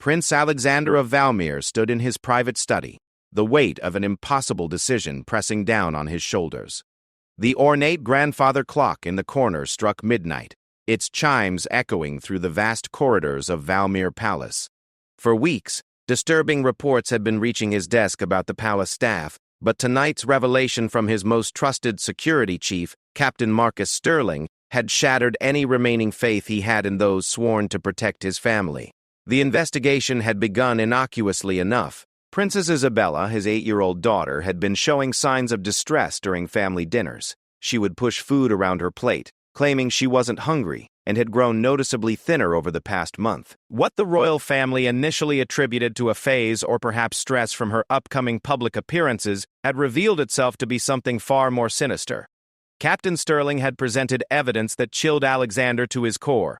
Prince Alexander of Valmir stood in his private study, the weight of an impossible decision pressing down on his shoulders. The ornate grandfather clock in the corner struck midnight, its chimes echoing through the vast corridors of Valmir Palace. For weeks, disturbing reports had been reaching his desk about the palace staff, but tonight's revelation from his most trusted security chief, Captain Marcus Sterling, had shattered any remaining faith he had in those sworn to protect his family. The investigation had begun innocuously enough. Princess Isabella, his 8-year-old daughter, had been showing signs of distress during family dinners. She would push food around her plate, claiming she wasn't hungry, and had grown noticeably thinner over the past month. What the royal family initially attributed to a phase or perhaps stress from her upcoming public appearances had revealed itself to be something far more sinister. Captain Sterling had presented evidence that chilled Alexander to his core.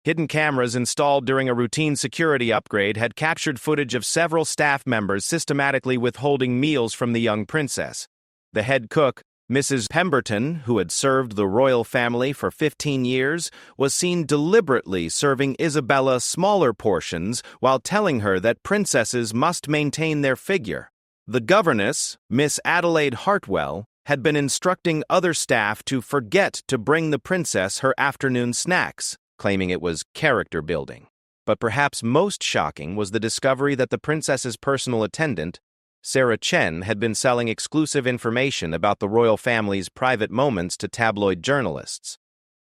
Hidden cameras installed during a routine security upgrade had captured footage of several staff members systematically withholding meals from the young princess. The head cook, Mrs. Pemberton, who had served the royal family for 15 years, was seen deliberately serving Isabella smaller portions while telling her that princesses must maintain their figure. The governess, Miss Adelaide Hartwell, had been instructing other staff to forget to bring the princess her afternoon snacks, claiming it was character building. But perhaps most shocking was the discovery that the princess's personal attendant, Sarah Chen, had been selling exclusive information about the royal family's private moments to tabloid journalists.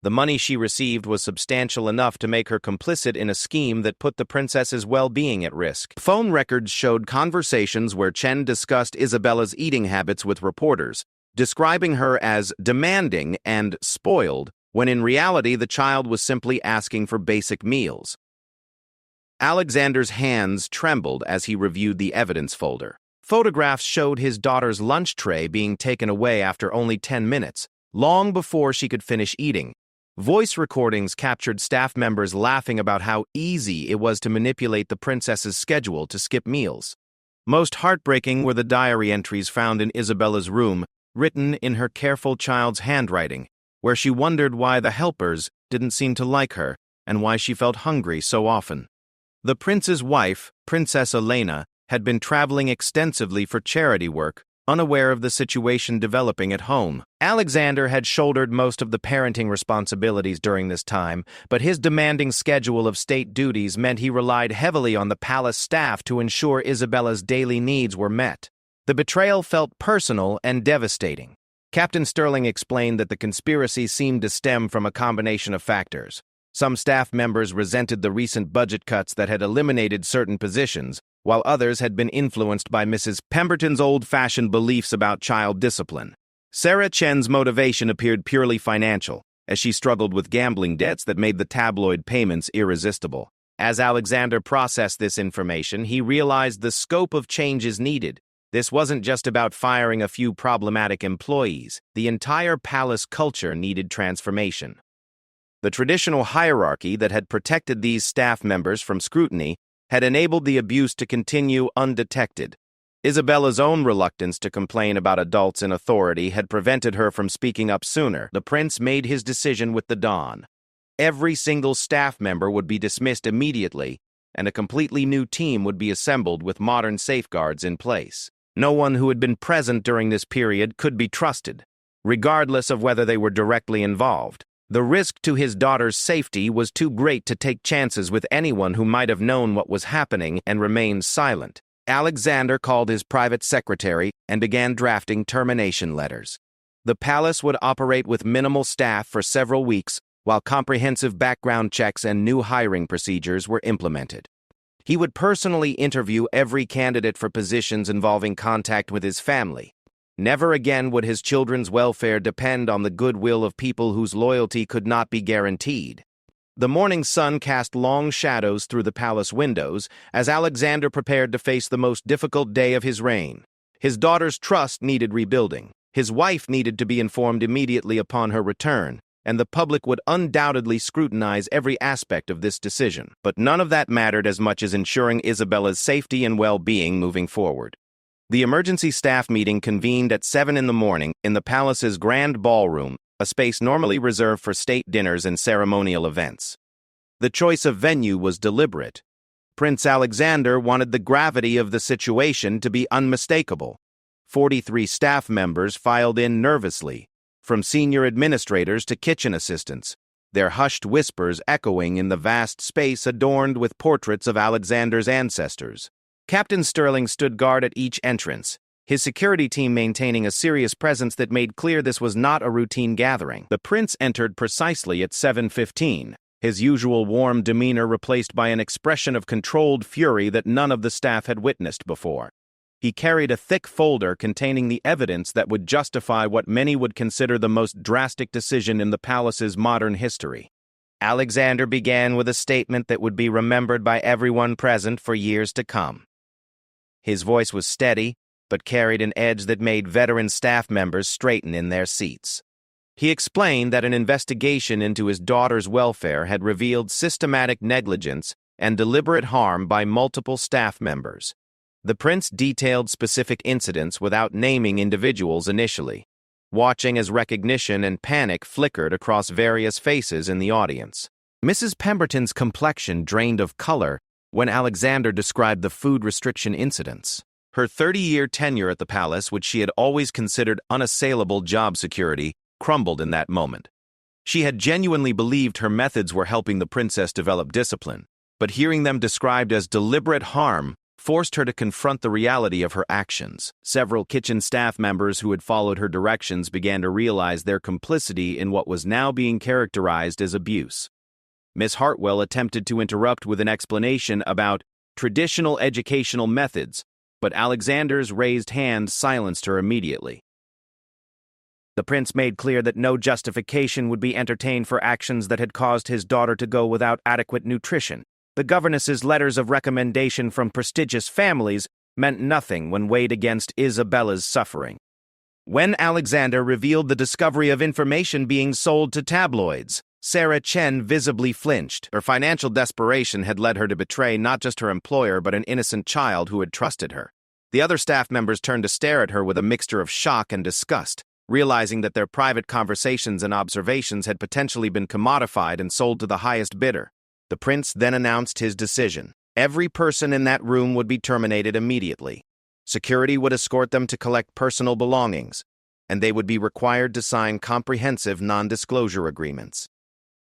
The money she received was substantial enough to make her complicit in a scheme that put the princess's well-being at risk. Phone records showed conversations where Chen discussed Isabella's eating habits with reporters, describing her as demanding and spoiled, when in reality the child was simply asking for basic meals. Alexander's hands trembled as he reviewed the evidence folder. Photographs showed his daughter's lunch tray being taken away after only 10 minutes, long before she could finish eating. Voice recordings captured staff members laughing about how easy it was to manipulate the princess's schedule to skip meals. Most heartbreaking were the diary entries found in Isabella's room, written in her careful child's handwriting, where she wondered why the helpers didn't seem to like her and why she felt hungry so often. The prince's wife, Princess Elena, had been traveling extensively for charity work, unaware of the situation developing at home. Alexander had shouldered most of the parenting responsibilities during this time, but his demanding schedule of state duties meant he relied heavily on the palace staff to ensure Isabella's daily needs were met. The betrayal felt personal and devastating. Captain Sterling explained that the conspiracy seemed to stem from a combination of factors. Some staff members resented the recent budget cuts that had eliminated certain positions, while others had been influenced by Mrs. Pemberton's old-fashioned beliefs about child discipline. Sarah Chen's motivation appeared purely financial, as she struggled with gambling debts that made the tabloid payments irresistible. As Alexander processed this information, he realized the scope of changes needed. This wasn't just about firing a few problematic employees. The entire palace culture needed transformation. The traditional hierarchy that had protected these staff members from scrutiny had enabled the abuse to continue undetected. Isabella's own reluctance to complain about adults in authority had prevented her from speaking up sooner. The prince made his decision with the dawn. Every single staff member would be dismissed immediately, and a completely new team would be assembled with modern safeguards in place. No one who had been present during this period could be trusted, regardless of whether they were directly involved. The risk to his daughter's safety was too great to take chances with anyone who might have known what was happening and remained silent. Alexander called his private secretary and began drafting termination letters. The palace would operate with minimal staff for several weeks, while comprehensive background checks and new hiring procedures were implemented. He would personally interview every candidate for positions involving contact with his family. Never again would his children's welfare depend on the goodwill of people whose loyalty could not be guaranteed. The morning sun cast long shadows through the palace windows as Alexander prepared to face the most difficult day of his reign. His daughter's trust needed rebuilding. His wife needed to be informed immediately upon her return, and the public would undoubtedly scrutinize every aspect of this decision. But none of that mattered as much as ensuring Isabella's safety and well-being moving forward. The emergency staff meeting convened at 7 in the morning in the palace's grand ballroom, a space normally reserved for state dinners and ceremonial events. The choice of venue was deliberate. Prince Alexander wanted the gravity of the situation to be unmistakable. 43 staff members filed in nervously, from senior administrators to kitchen assistants, their hushed whispers echoing in the vast space adorned with portraits of Alexander's ancestors. Captain Sterling stood guard at each entrance, his security team maintaining a serious presence that made clear this was not a routine gathering. The prince entered precisely at 7:15, his usual warm demeanor replaced by an expression of controlled fury that none of the staff had witnessed before. He carried a thick folder containing the evidence that would justify what many would consider the most drastic decision in the palace's modern history. Alexander began with a statement that would be remembered by everyone present for years to come. His voice was steady, but carried an edge that made veteran staff members straighten in their seats. He explained that an investigation into his daughter's welfare had revealed systematic negligence and deliberate harm by multiple staff members. The prince detailed specific incidents without naming individuals initially, watching as recognition and panic flickered across various faces in the audience. Mrs. Pemberton's complexion drained of color when Alexander described the food restriction incidents. Her 30-year tenure at the palace, which she had always considered unassailable job security, crumbled in that moment. She had genuinely believed her methods were helping the princess develop discipline, but hearing them described as deliberate harm forced her to confront the reality of her actions. Several kitchen staff members who had followed her directions began to realize their complicity in what was now being characterized as abuse. Miss Hartwell attempted to interrupt with an explanation about traditional educational methods, but Alexander's raised hand silenced her immediately. The prince made clear that no justification would be entertained for actions that had caused his daughter to go without adequate nutrition. The governess's letters of recommendation from prestigious families meant nothing when weighed against Isabella's suffering. When Alexander revealed the discovery of information being sold to tabloids, Sarah Chen visibly flinched. Her financial desperation had led her to betray not just her employer but an innocent child who had trusted her. The other staff members turned to stare at her with a mixture of shock and disgust, realizing that their private conversations and observations had potentially been commodified and sold to the highest bidder. The prince then announced his decision. Every person in that room would be terminated immediately. Security would escort them to collect personal belongings, and they would be required to sign comprehensive non-disclosure agreements.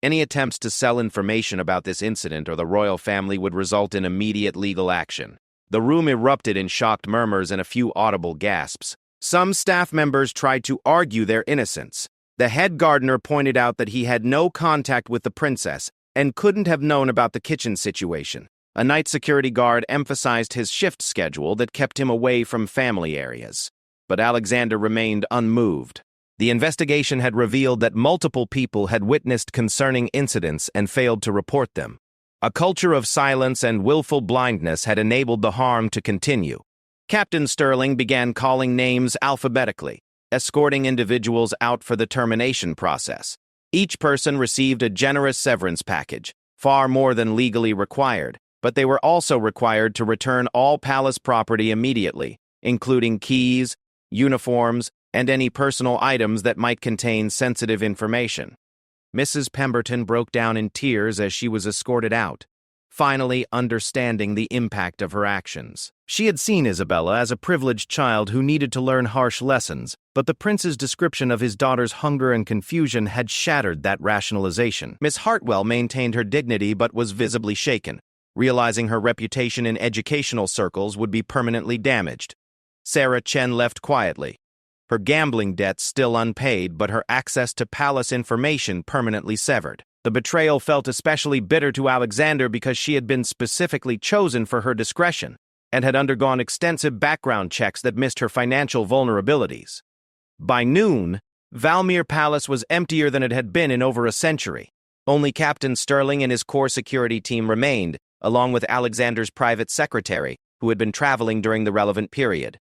Any attempts to sell information about this incident or the royal family would result in immediate legal action. The room erupted in shocked murmurs and a few audible gasps. Some staff members tried to argue their innocence. The head gardener pointed out that he had no contact with the princess and couldn't have known about the kitchen situation. A night security guard emphasized his shift schedule that kept him away from family areas. But Alexander remained unmoved. The investigation had revealed that multiple people had witnessed concerning incidents and failed to report them. A culture of silence and willful blindness had enabled the harm to continue. Captain Sterling began calling names alphabetically, escorting individuals out for the termination process. Each person received a generous severance package, far more than legally required, but they were also required to return all palace property immediately, including keys, uniforms, and any personal items that might contain sensitive information. Mrs. Pemberton broke down in tears as she was escorted out, finally understanding the impact of her actions. She had seen Isabella as a privileged child who needed to learn harsh lessons, but the prince's description of his daughter's hunger and confusion had shattered that rationalization. Miss Hartwell maintained her dignity but was visibly shaken, realizing her reputation in educational circles would be permanently damaged. Sarah Chen left quietly, her gambling debts still unpaid but her access to palace information permanently severed. The betrayal felt especially bitter to Alexander because she had been specifically chosen for her discretion and had undergone extensive background checks that missed her financial vulnerabilities. By noon, Valmere Palace was emptier than it had been in over a century. Only Captain Sterling and his core security team remained, along with Alexander's private secretary, who had been traveling during the relevant period.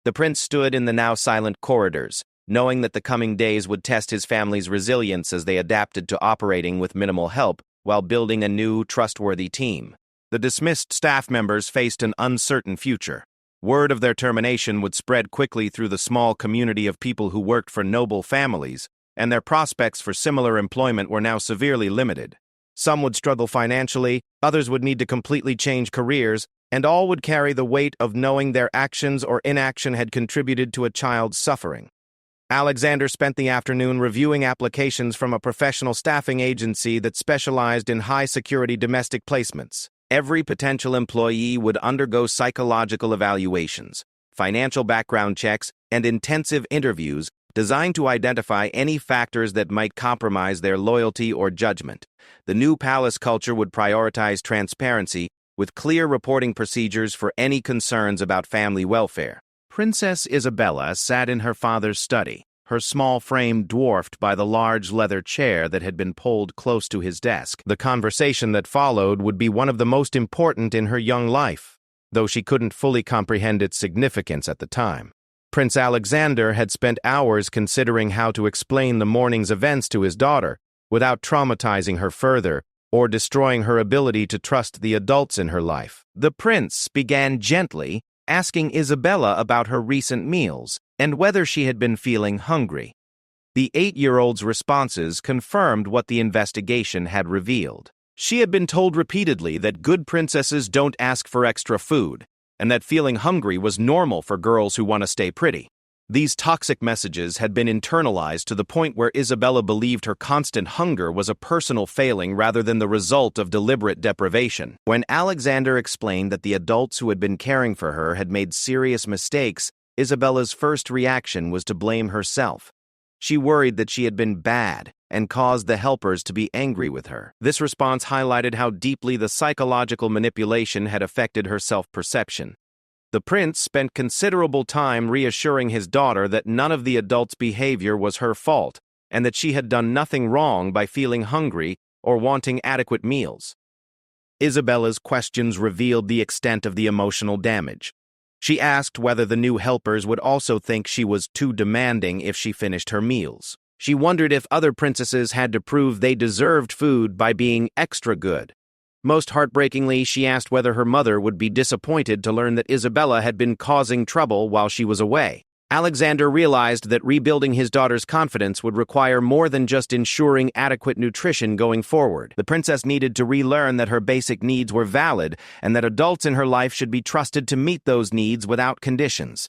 The prince stood in the now silent corridors, knowing that the coming days would test his family's resilience as they adapted to operating with minimal help while building a new, trustworthy team. The dismissed staff members faced an uncertain future. Word of their termination would spread quickly through the small community of people who worked for noble families, and their prospects for similar employment were now severely limited. Some would struggle financially, others would need to completely change careers, and all would carry the weight of knowing their actions or inaction had contributed to a child's suffering. Alexander spent the afternoon reviewing applications from a professional staffing agency that specialized in high-security domestic placements. Every potential employee would undergo psychological evaluations, financial background checks, and intensive interviews designed to identify any factors that might compromise their loyalty or judgment. The new palace culture would prioritize transparency, with clear reporting procedures for any concerns about family welfare. Princess Isabella sat in her father's study, her small frame dwarfed by the large leather chair that had been pulled close to his desk. The conversation that followed would be one of the most important in her young life, though she couldn't fully comprehend its significance at the time. Prince Alexander had spent hours considering how to explain the morning's events to his daughter without traumatizing her further or destroying her ability to trust the adults in her life. The prince began gently, asking Isabella about her recent meals and whether she had been feeling hungry. The 8-year-old's responses confirmed what the investigation had revealed. She had been told repeatedly that good princesses don't ask for extra food, and that feeling hungry was normal for girls who want to stay pretty. These toxic messages had been internalized to the point where Isabella believed her constant hunger was a personal failing rather than the result of deliberate deprivation. When Alexander explained that the adults who had been caring for her had made serious mistakes, Isabella's first reaction was to blame herself. She worried that she had been bad and caused the helpers to be angry with her. This response highlighted how deeply the psychological manipulation had affected her self-perception. The prince spent considerable time reassuring his daughter that none of the adults' behavior was her fault, and that she had done nothing wrong by feeling hungry or wanting adequate meals. Isabella's questions revealed the extent of the emotional damage. She asked whether the new helpers would also think she was too demanding if she finished her meals. She wondered if other princesses had to prove they deserved food by being extra good. Most heartbreakingly, she asked whether her mother would be disappointed to learn that Isabella had been causing trouble while she was away. Alexander realized that rebuilding his daughter's confidence would require more than just ensuring adequate nutrition going forward. The princess needed to relearn that her basic needs were valid and that adults in her life should be trusted to meet those needs without conditions.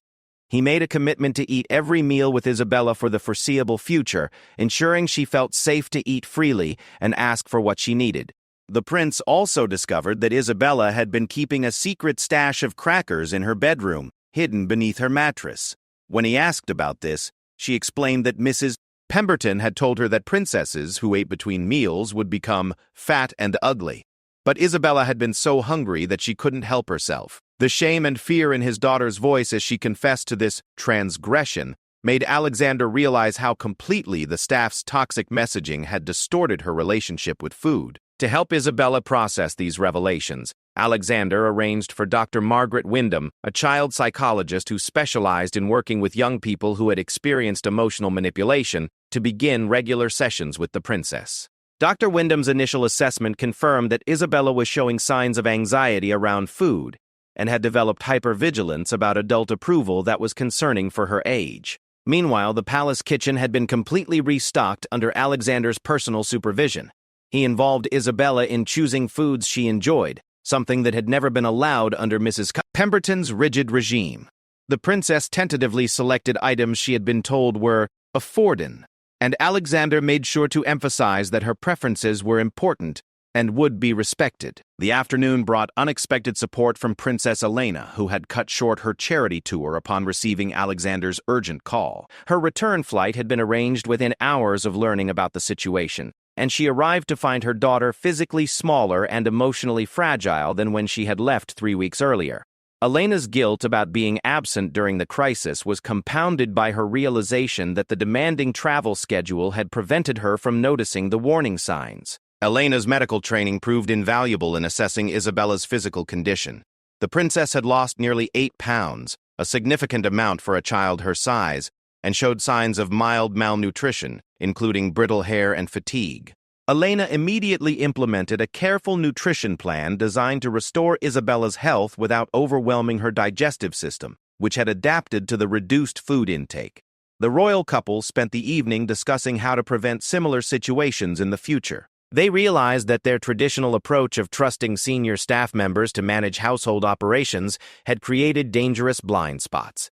He made a commitment to eat every meal with Isabella for the foreseeable future, ensuring she felt safe to eat freely and ask for what she needed. The prince also discovered that Isabella had been keeping a secret stash of crackers in her bedroom, hidden beneath her mattress. When he asked about this, she explained that Mrs. Pemberton had told her that princesses who ate between meals would become fat and ugly. But Isabella had been so hungry that she couldn't help herself. The shame and fear in his daughter's voice as she confessed to this transgression made Alexander realize how completely the staff's toxic messaging had distorted her relationship with food. To help Isabella process these revelations, Alexander arranged for Dr. Margaret Wyndham, a child psychologist who specialized in working with young people who had experienced emotional manipulation, to begin regular sessions with the princess. Dr. Wyndham's initial assessment confirmed that Isabella was showing signs of anxiety around food and had developed hypervigilance about adult approval that was concerning for her age. Meanwhile, the palace kitchen had been completely restocked under Alexander's personal supervision. He involved Isabella in choosing foods she enjoyed, something that had never been allowed under Mrs. Pemberton's rigid regime. The princess tentatively selected items she had been told were forbidden, and Alexander made sure to emphasize that her preferences were important and would be respected. The afternoon brought unexpected support from Princess Elena, who had cut short her charity tour upon receiving Alexander's urgent call. Her return flight had been arranged within hours of learning about the situation, and she arrived to find her daughter physically smaller and emotionally fragile than when she had left 3 weeks earlier. Elena's guilt about being absent during the crisis was compounded by her realization that the demanding travel schedule had prevented her from noticing the warning signs. Elena's medical training proved invaluable in assessing Isabella's physical condition. The princess had lost nearly 8 pounds, a significant amount for a child her size, and showed signs of mild malnutrition, including brittle hair and fatigue. Elena immediately implemented a careful nutrition plan designed to restore Isabella's health without overwhelming her digestive system, which had adapted to the reduced food intake. The royal couple spent the evening discussing how to prevent similar situations in the future. They realized that their traditional approach of trusting senior staff members to manage household operations had created dangerous blind spots.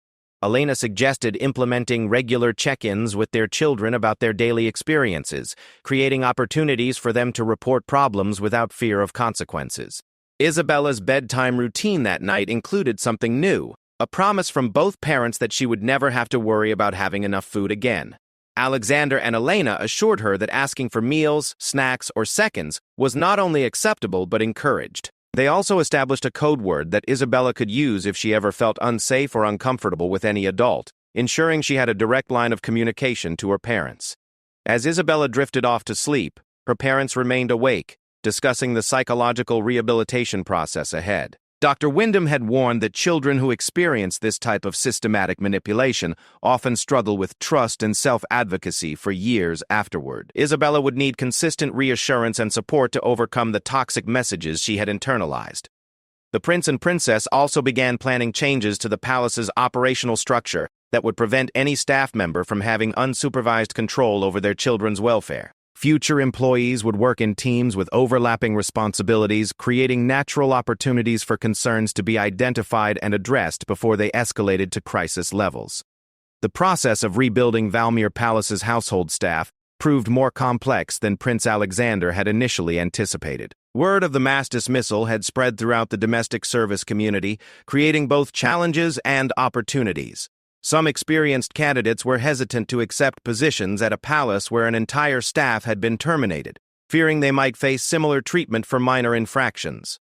Elena suggested implementing regular check-ins with their children about their daily experiences, creating opportunities for them to report problems without fear of consequences. Isabella's bedtime routine that night included something new, a promise from both parents that she would never have to worry about having enough food again. Alexander and Elena assured her that asking for meals, snacks, or seconds was not only acceptable but encouraged. They also established a code word that Isabella could use if she ever felt unsafe or uncomfortable with any adult, ensuring she had a direct line of communication to her parents. As Isabella drifted off to sleep, her parents remained awake, discussing the psychological rehabilitation process ahead. Dr. Wyndham had warned that children who experience this type of systematic manipulation often struggle with trust and self-advocacy for years afterward. Isabella would need consistent reassurance and support to overcome the toxic messages she had internalized. The prince and princess also began planning changes to the palace's operational structure that would prevent any staff member from having unsupervised control over their children's welfare. Future employees would work in teams with overlapping responsibilities, creating natural opportunities for concerns to be identified and addressed before they escalated to crisis levels. The process of rebuilding Valmere Palace's household staff proved more complex than Prince Alexander had initially anticipated. Word of the mass dismissal had spread throughout the domestic service community, creating both challenges and opportunities. Some experienced candidates were hesitant to accept positions at a palace where an entire staff had been terminated, fearing they might face similar treatment for minor infractions.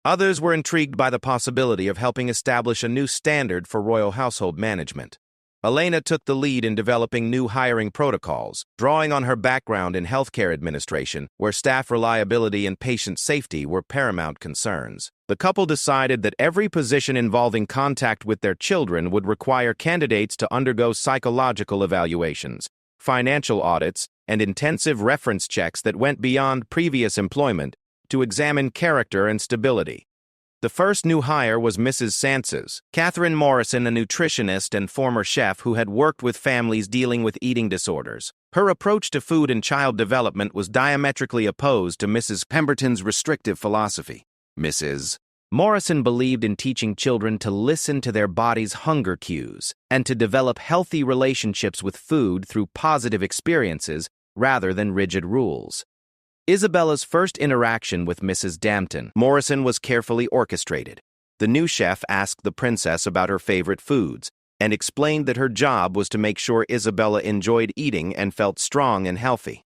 Others were intrigued by the possibility of helping establish a new standard for royal household management. Elena took the lead in developing new hiring protocols, drawing on her background in healthcare administration, where staff reliability and patient safety were paramount concerns. The couple decided that every position involving contact with their children would require candidates to undergo psychological evaluations, financial audits, and intensive reference checks that went beyond previous employment to examine character and stability. The first new hire was Mrs. Sances, Catherine Morrison, a nutritionist and former chef who had worked with families dealing with eating disorders. Her approach to food and child development was diametrically opposed to Mrs. Pemberton's restrictive philosophy. Mrs. Morrison believed in teaching children to listen to their body's hunger cues and to develop healthy relationships with food through positive experiences rather than rigid rules. Isabella's first interaction with Mrs. Dampton Morrison was carefully orchestrated. The new chef asked the princess about her favorite foods and explained that her job was to make sure Isabella enjoyed eating and felt strong and healthy.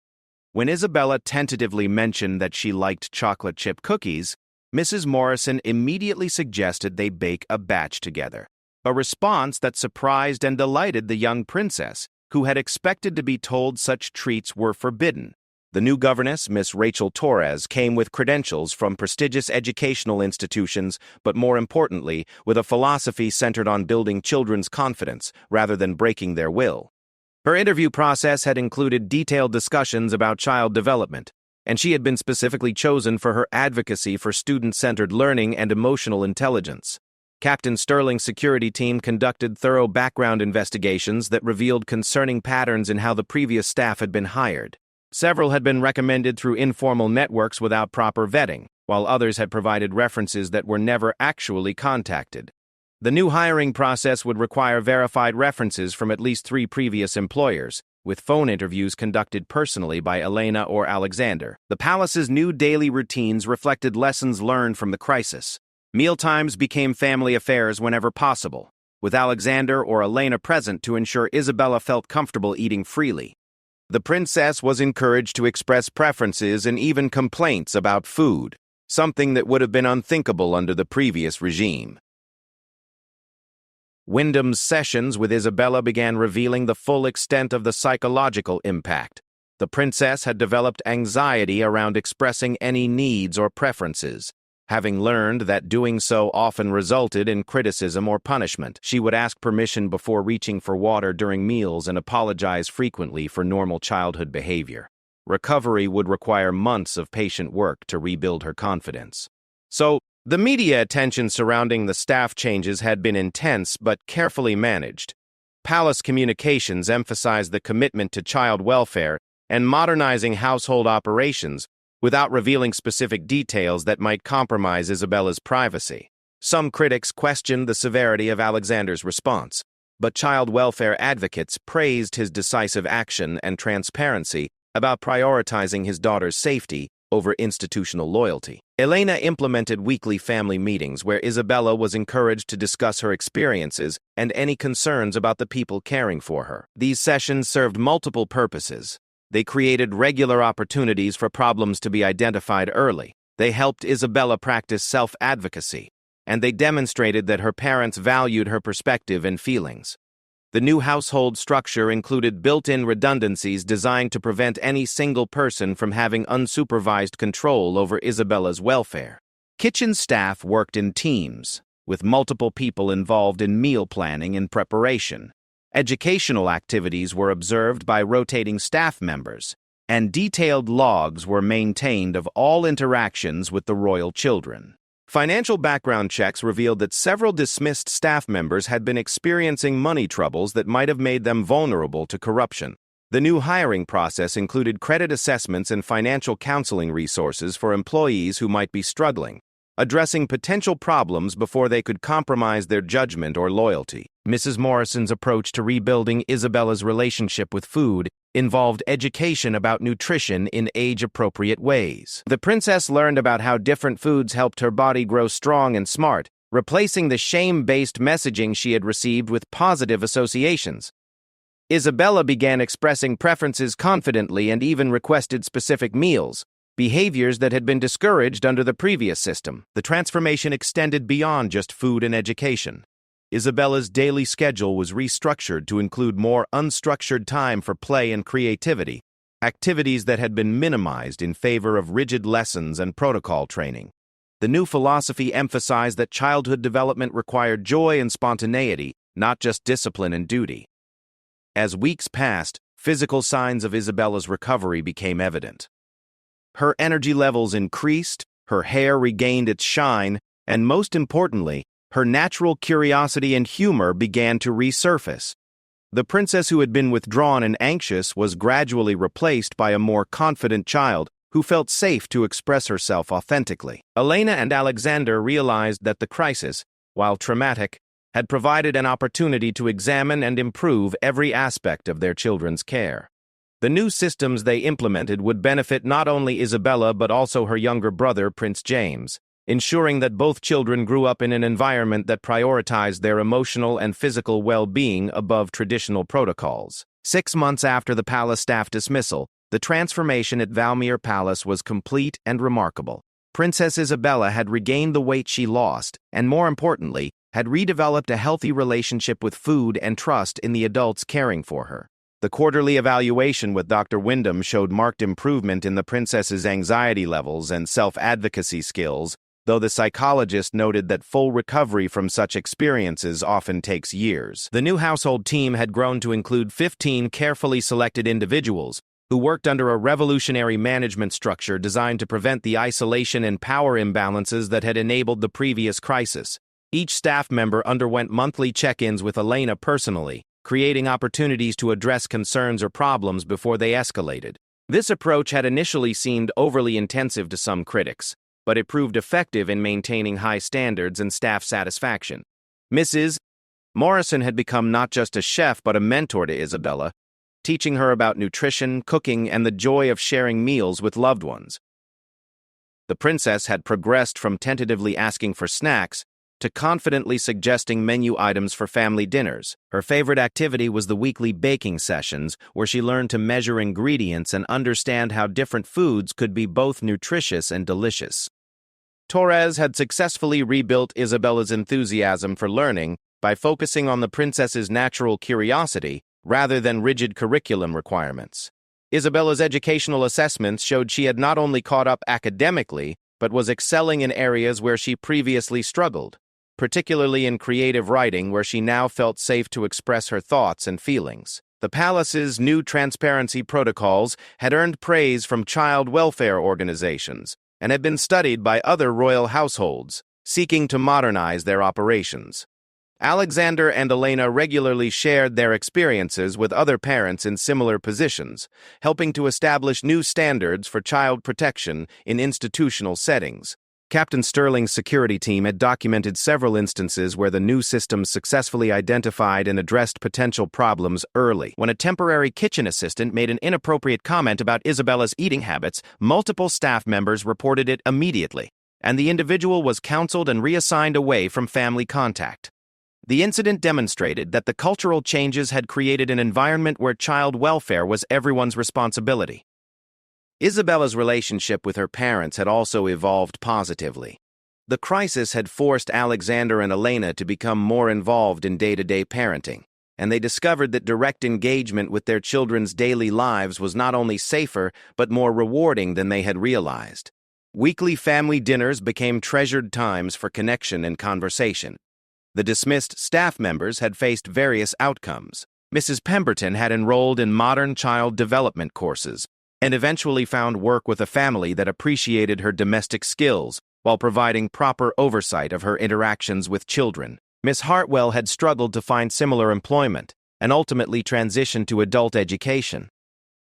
When Isabella tentatively mentioned that she liked chocolate chip cookies, Mrs. Morrison immediately suggested they bake a batch together, a response that surprised and delighted the young princess, who had expected to be told such treats were forbidden. The new governess, Miss Rachel Torres, came with credentials from prestigious educational institutions, but more importantly, with a philosophy centered on building children's confidence rather than breaking their will. Her interview process had included detailed discussions about child development, and she had been specifically chosen for her advocacy for student-centered learning and emotional intelligence. Captain Sterling's security team conducted thorough background investigations that revealed concerning patterns in how the previous staff had been hired. Several had been recommended through informal networks without proper vetting, while others had provided references that were never actually contacted. The new hiring process would require verified references from at least 3 previous employers, with phone interviews conducted personally by Elena or Alexander. The palace's new daily routines reflected lessons learned from the crisis. Mealtimes became family affairs whenever possible, with Alexander or Elena present to ensure Isabella felt comfortable eating freely. The princess was encouraged to express preferences and even complaints about food, something that would have been unthinkable under the previous regime. Wyndham's sessions with Isabella began revealing the full extent of the psychological impact. The princess had developed anxiety around expressing any needs or preferences. Having learned that doing so often resulted in criticism or punishment, she would ask permission before reaching for water during meals and apologize frequently for normal childhood behavior. Recovery would require months of patient work to rebuild her confidence. So, the media attention surrounding the staff changes had been intense but carefully managed. Palace communications emphasized the commitment to child welfare and modernizing household operations, without revealing specific details that might compromise Isabella's privacy. Some critics questioned the severity of Alexander's response, but child welfare advocates praised his decisive action and transparency about prioritizing his daughter's safety over institutional loyalty. Elena implemented weekly family meetings where Isabella was encouraged to discuss her experiences and any concerns about the people caring for her. These sessions served multiple purposes. They created regular opportunities for problems to be identified early. They helped Isabella practice self-advocacy, and they demonstrated that her parents valued her perspective and feelings. The new household structure included built-in redundancies designed to prevent any single person from having unsupervised control over Isabella's welfare. Kitchen staff worked in teams, with multiple people involved in meal planning and preparation. Educational activities were observed by rotating staff members, and detailed logs were maintained of all interactions with the royal children. Financial background checks revealed that several dismissed staff members had been experiencing money troubles that might have made them vulnerable to corruption. The new hiring process included credit assessments and financial counseling resources for employees who might be struggling, addressing potential problems before they could compromise their judgment or loyalty. Mrs. Morrison's approach to rebuilding Isabella's relationship with food involved education about nutrition in age-appropriate ways. The princess learned about how different foods helped her body grow strong and smart, replacing the shame-based messaging she had received with positive associations. Isabella began expressing preferences confidently and even requested specific meals, behaviors that had been discouraged under the previous system. The transformation extended beyond just food and education. Isabella's daily schedule was restructured to include more unstructured time for play and creativity, activities that had been minimized in favor of rigid lessons and protocol training. The new philosophy emphasized that childhood development required joy and spontaneity, not just discipline and duty. As weeks passed, physical signs of Isabella's recovery became evident. Her energy levels increased, her hair regained its shine, and most importantly, her natural curiosity and humor began to resurface. The princess who had been withdrawn and anxious was gradually replaced by a more confident child who felt safe to express herself authentically. Elena and Alexander realized that the crisis, while traumatic, had provided an opportunity to examine and improve every aspect of their children's care. The new systems they implemented would benefit not only Isabella but also her younger brother, Prince James, ensuring that both children grew up in an environment that prioritized their emotional and physical well-being above traditional protocols. 6 months after the palace staff dismissal, the transformation at Valmere Palace was complete and remarkable. Princess Isabella had regained the weight she lost, and more importantly, had redeveloped a healthy relationship with food and trust in the adults caring for her. The quarterly evaluation with Dr. Wyndham showed marked improvement in the princess's anxiety levels and self-advocacy skills, though the psychologist noted that full recovery from such experiences often takes years. The new household team had grown to include 15 carefully selected individuals who worked under a revolutionary management structure designed to prevent the isolation and power imbalances that had enabled the previous crisis. Each staff member underwent monthly check-ins with Elena personally, creating opportunities to address concerns or problems before they escalated. This approach had initially seemed overly intensive to some critics, but it proved effective in maintaining high standards and staff satisfaction. Mrs. Morrison had become not just a chef but a mentor to Isabella, teaching her about nutrition, cooking, and the joy of sharing meals with loved ones. The princess had progressed from tentatively asking for snacks to confidently suggesting menu items for family dinners. Her favorite activity was the weekly baking sessions, where she learned to measure ingredients and understand how different foods could be both nutritious and delicious. Torres had successfully rebuilt Isabella's enthusiasm for learning by focusing on the princess's natural curiosity rather than rigid curriculum requirements. Isabella's educational assessments showed she had not only caught up academically, but was excelling in areas where she previously struggled, particularly in creative writing where she now felt safe to express her thoughts and feelings. The palace's new transparency protocols had earned praise from child welfare organizations and had been studied by other royal households, seeking to modernize their operations. Alexander and Elena regularly shared their experiences with other parents in similar positions, helping to establish new standards for child protection in institutional settings. Captain Sterling's security team had documented several instances where the new systems successfully identified and addressed potential problems early. When a temporary kitchen assistant made an inappropriate comment about Isabella's eating habits, multiple staff members reported it immediately, and the individual was counseled and reassigned away from family contact. The incident demonstrated that the cultural changes had created an environment where child welfare was everyone's responsibility. Isabella's relationship with her parents had also evolved positively. The crisis had forced Alexander and Elena to become more involved in day-to-day parenting, and they discovered that direct engagement with their children's daily lives was not only safer but more rewarding than they had realized. Weekly family dinners became treasured times for connection and conversation. The dismissed staff members had faced various outcomes. Mrs. Pemberton had enrolled in modern child development courses and eventually found work with a family that appreciated her domestic skills while providing proper oversight of her interactions with children. Miss Hartwell had struggled to find similar employment and ultimately transitioned to adult education.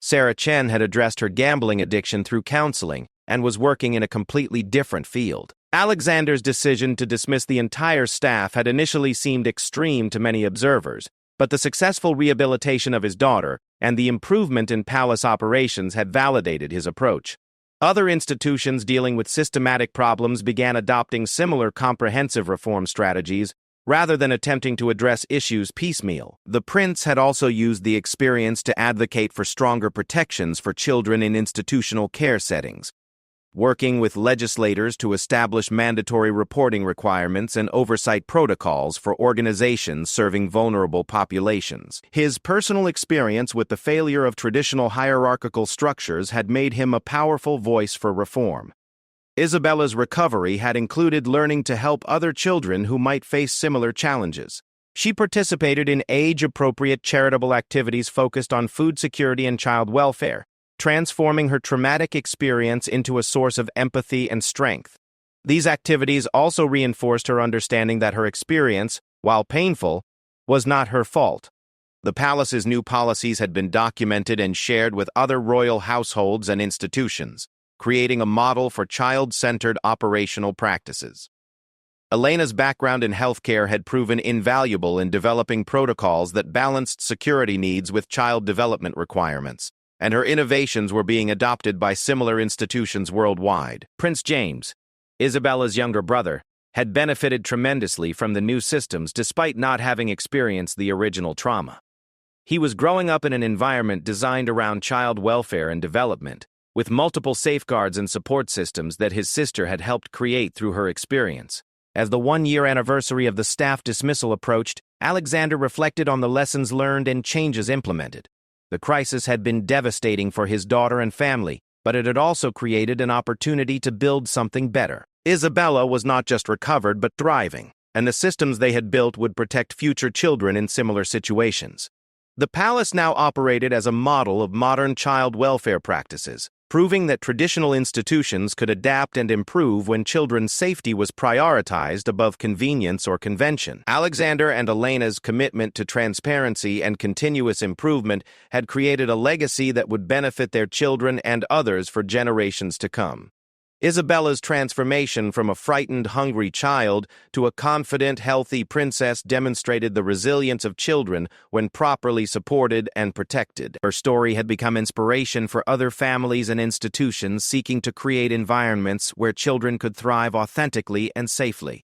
Sarah Chen had addressed her gambling addiction through counseling and was working in a completely different field. Alexander's decision to dismiss the entire staff had initially seemed extreme to many observers, but the successful rehabilitation of his daughter and the improvement in palace operations had validated his approach. Other institutions dealing with systematic problems began adopting similar comprehensive reform strategies rather than attempting to address issues piecemeal. The prince had also used the experience to advocate for stronger protections for children in institutional care settings, working with legislators to establish mandatory reporting requirements and oversight protocols for organizations serving vulnerable populations. His personal experience with the failure of traditional hierarchical structures had made him a powerful voice for reform. Isabella's recovery had included learning to help other children who might face similar challenges. She participated in age-appropriate charitable activities focused on food security and child welfare, transforming her traumatic experience into a source of empathy and strength. These activities also reinforced her understanding that her experience, while painful, was not her fault. The palace's new policies had been documented and shared with other royal households and institutions, creating a model for child-centered operational practices. Elena's background in healthcare had proven invaluable in developing protocols that balanced security needs with child development requirements, and her innovations were being adopted by similar institutions worldwide. Prince James, Isabella's younger brother, had benefited tremendously from the new systems despite not having experienced the original trauma. He was growing up in an environment designed around child welfare and development, with multiple safeguards and support systems that his sister had helped create through her experience. As the one-year anniversary of the staff dismissal approached, Alexander reflected on the lessons learned and changes implemented. The crisis had been devastating for his daughter and family, but it had also created an opportunity to build something better. Isabella was not just recovered but thriving, and the systems they had built would protect future children in similar situations. The palace now operated as a model of modern child welfare practices, proving that traditional institutions could adapt and improve when children's safety was prioritized above convenience or convention. Alexander and Elena's commitment to transparency and continuous improvement had created a legacy that would benefit their children and others for generations to come. Isabella's transformation from a frightened, hungry child to a confident, healthy princess demonstrated the resilience of children when properly supported and protected. Her story had become inspiration for other families and institutions seeking to create environments where children could thrive authentically and safely.